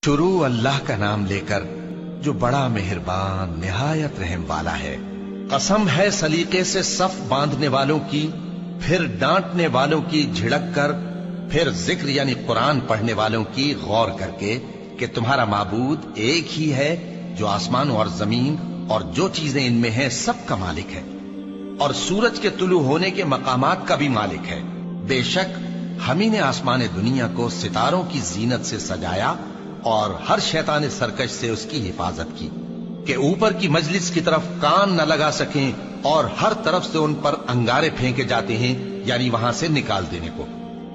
शुरू अल्लाह का नाम लेकर जो बड़ा मेहरबान निहायत रहम वाला है। कसम है सलीके से सफ बांधने वालों की, फिर डांटने वालों की झिड़क कर, फिर जिक्र यानी कुरान पढ़ने वालों की गौर करके कि तुम्हारा माबूद एक ही है जो आसमान और जमीन और जो चीजें इनमें हैं सब का मालिक है, और सूरज के तुलू होने के मकामात का भी मालिक है। बेशक हम ही ने आसमान दुनिया को सितारों की जीनत से सजाया और हर शैतान सरकश से उसकी हिफाजत की कि ऊपर की मजलिस की तरफ कान न लगा सकें और हर तरफ से उन पर अंगारे फेंके जाते हैं, यानी वहां से निकाल देने को,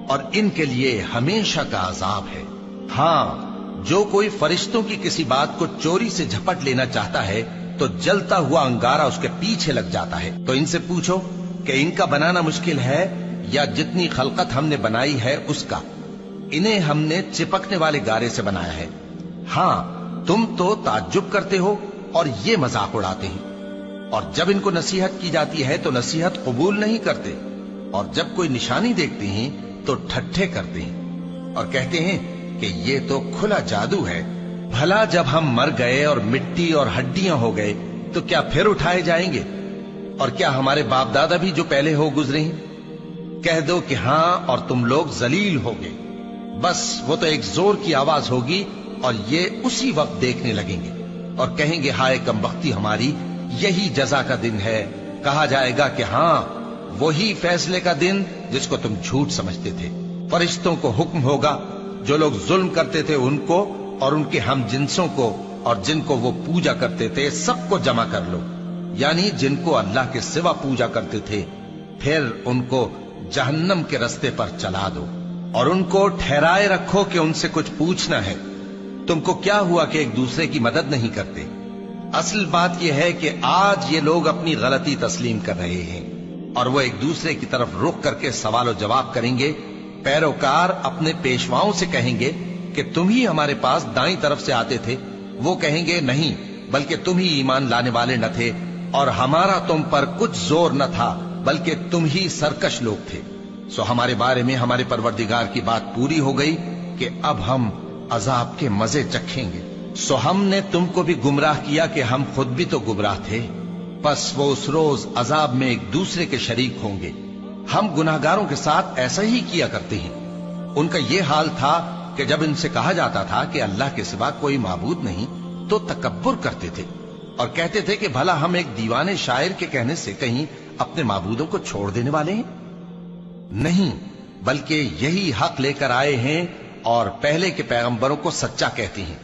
और इनके लिए हमेशा का अजाब है। हाँ, जो कोई फरिश्तों की किसी बात को चोरी से झपट लेना चाहता है तो जलता हुआ अंगारा उसके पीछे लग जाता है। तो इनसे पूछो कि इनका बनाना मुश्किल है या जितनी खलकत हमने बनाई है उसका। इन्हें हमने चिपकने वाले गारे से बनाया है। हाँ, तुम तो ताज्जुब करते हो और ये मजाक उड़ाते हैं, और जब इनको नसीहत की जाती है तो नसीहत कबूल नहीं करते, और जब कोई निशानी देखते हैं तो ठट्ठे करते हैं और कहते हैं कि ये तो खुला जादू है। भला जब हम मर गए और मिट्टी और हड्डियां हो गए तो क्या फिर उठाए जाएंगे? और क्या हमारे बाप दादा भी जो पहले हो गुजरे हैं? कह दो कि हाँ, और तुम लोग जलील होगे। बस वो तो एक जोर की आवाज होगी और ये उसी वक्त देखने लगेंगे और कहेंगे हाय कमबख्ती हमारी, यही जजा का दिन है। कहा जाएगा कि हाँ, वही फैसले का दिन जिसको तुम झूठ समझते थे। फरिश्तों को हुक्म होगा जो लोग जुल्म करते थे उनको और उनके हम जिनसों को और जिनको वो पूजा करते थे सबको जमा कर लो, यानी जिनको अल्लाह के सिवा पूजा करते थे, फिर उनको जहन्नम के रास्ते पर चला दो और उनको ठहराए रखो कि उनसे कुछ पूछना है। तुमको क्या हुआ कि एक दूसरे की मदद नहीं करते? असल बात यह है कि आज ये लोग अपनी गलती तस्लीम कर रहे हैं और वो एक दूसरे की तरफ रुख करके सवाल जवाब करेंगे। पैरोकार अपने पेशवाओं से कहेंगे कि तुम ही हमारे पास दाईं तरफ से आते थे। वो कहेंगे नहीं, बल्कि तुम ही ईमान लाने वाले न थे और हमारा तुम पर कुछ जोर न था, बल्कि तुम ही सरकश लोग थे। सो हमारे बारे में हमारे परवरदिगार की बात पूरी हो गई कि अब हम अजाब के मजे चखेंगे। सो हमने तुमको भी गुमराह किया कि हम खुद भी तो गुमराह थे। बस वो उस रोज अजाब में एक दूसरे के शरीक होंगे। हम गुनाहगारों के साथ ऐसा ही किया करते हैं। उनका ये हाल था कि जब इनसे कहा जाता था कि अल्लाह के सिवा कोई माबूद नहीं तो तकब्बुर करते थे और कहते थे कि भला हम एक दीवाने शायर के कहने से कहीं अपने माबूदों को छोड़ देने वाले हैं? नहीं, बल्कि यही हक लेकर आए हैं और पहले के पैगंबरों को सच्चा कहते हैं।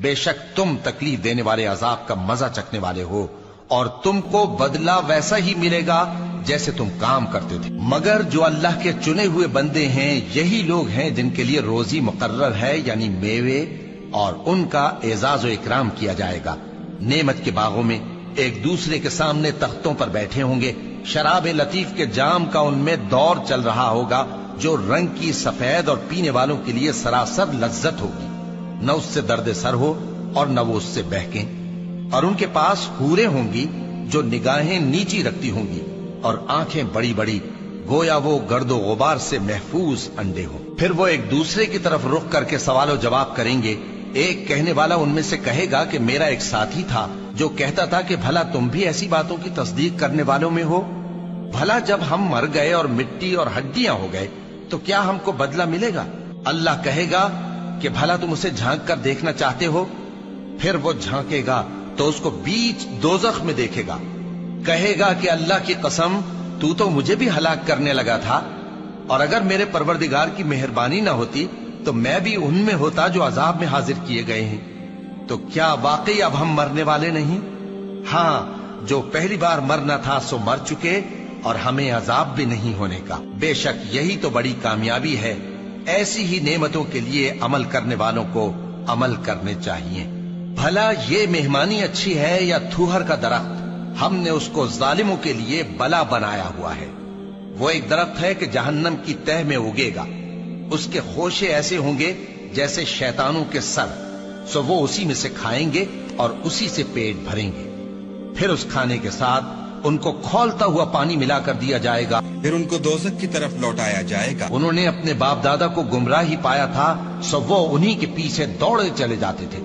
बेशक तुम तकलीफ देने वाले अजाब का मजा चखने वाले हो और तुमको बदला वैसा ही मिलेगा जैसे तुम काम करते थे। मगर जो अल्लाह के चुने हुए बंदे हैं यही लोग हैं जिनके लिए रोजी मुकर्रर है, यानी मेवे, और उनका एजाज व इकराम किया जाएगा। नेमत के बागों में एक दूसरे के सामने तख्तों पर बैठे होंगे। शराब लतीफ के जाम का उनमें दौर चल रहा होगा जो रंग की सफेद और पीने वालों के लिए सरासर लज्जत होगी। न उससे दर्द सर हो और न वो उससे बहकें। और उनके पास हूरें होंगी जो निगाहें नीची रखती होंगी और आंखें बड़ी बड़ी, गोया वो गर्दो गुबार से महफूज अंडे हो। फिर वो एक दूसरे की तरफ रुख करके सवाल जवाब करेंगे। एक कहने वाला उनमें से कहेगा कि मेरा एक साथी था जो कहता था कि भला तुम भी ऐसी बातों की तस्दीक करने वालों में हो? भला जब हम मर गए और मिट्टी और हड्डियां हो गए तो क्या हमको बदला मिलेगा? अल्लाह कहेगा कि भला तुम उसे झांक कर देखना चाहते हो? फिर वो झांकेगा तो उसको बीच दोजख में देखेगा। कहेगा कि अल्लाह की कसम, तू तो मुझे भी हलाक करने लगा था, और अगर मेरे परवरदिगार की मेहरबानी ना होती तो मैं भी उनमें होता जो अजाब में हाजिर किए गए हैं। तो क्या वाकई अब हम मरने वाले नहीं? हाँ, जो पहली बार मरना था सो मर चुके और हमें अजाब भी नहीं होने का। बेशक यही तो बड़ी कामयाबी है। ऐसी ही नेमतों के लिए अमल करने वालों को अमल करने चाहिए। भला ये मेहमानी अच्छी है या थूहर का दरख्त? हमने उसको जालिमों के लिए बला बनाया हुआ है। वो एक दरख्त है कि जहन्नम की तह में उगेगा। उसके खोशे ऐसे होंगे जैसे शैतानों के सर। सो वो उसी में से खाएंगे और उसी से पेट भरेंगे। फिर उस खाने के साथ ان کو کھولتا ہوا پانی ملا کر دیا جائے گا، پھر ان کو دوزخ کی طرف لوٹایا جائے گا۔ انہوں نے اپنے باپ دادا کو گمراہ ہی پایا تھا، سو وہ انہی کے پیچھے دوڑے چلے جاتے تھے،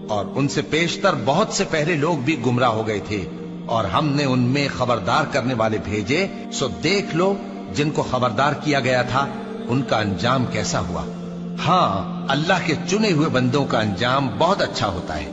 اور ان سے پیشتر بہت سے پہلے لوگ بھی گمراہ ہو گئے تھے، اور ہم نے ان میں خبردار کرنے والے بھیجے، سو دیکھ لو جن کو خبردار کیا گیا تھا ان کا انجام کیسا ہوا۔ ہاں، اللہ کے چنے ہوئے بندوں کا انجام بہت اچھا ہوتا ہے۔